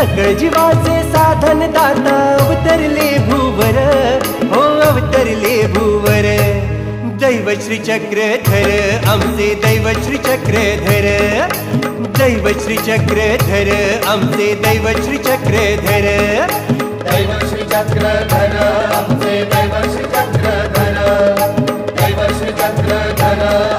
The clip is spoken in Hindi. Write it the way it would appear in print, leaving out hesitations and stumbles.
सकळ जीवाचे साधन दाता अवतरले भूवर, हो अवतरले भूवर. दैव श्री चक्रधर आमचे दैव श्री चक्रधर, दैव श्री चक्रधर आमचे दैव श्री चक्रधर. दैव श्री चक्रधर आमचे दैव श्री चक्रधर, दैव श्री चक्रधर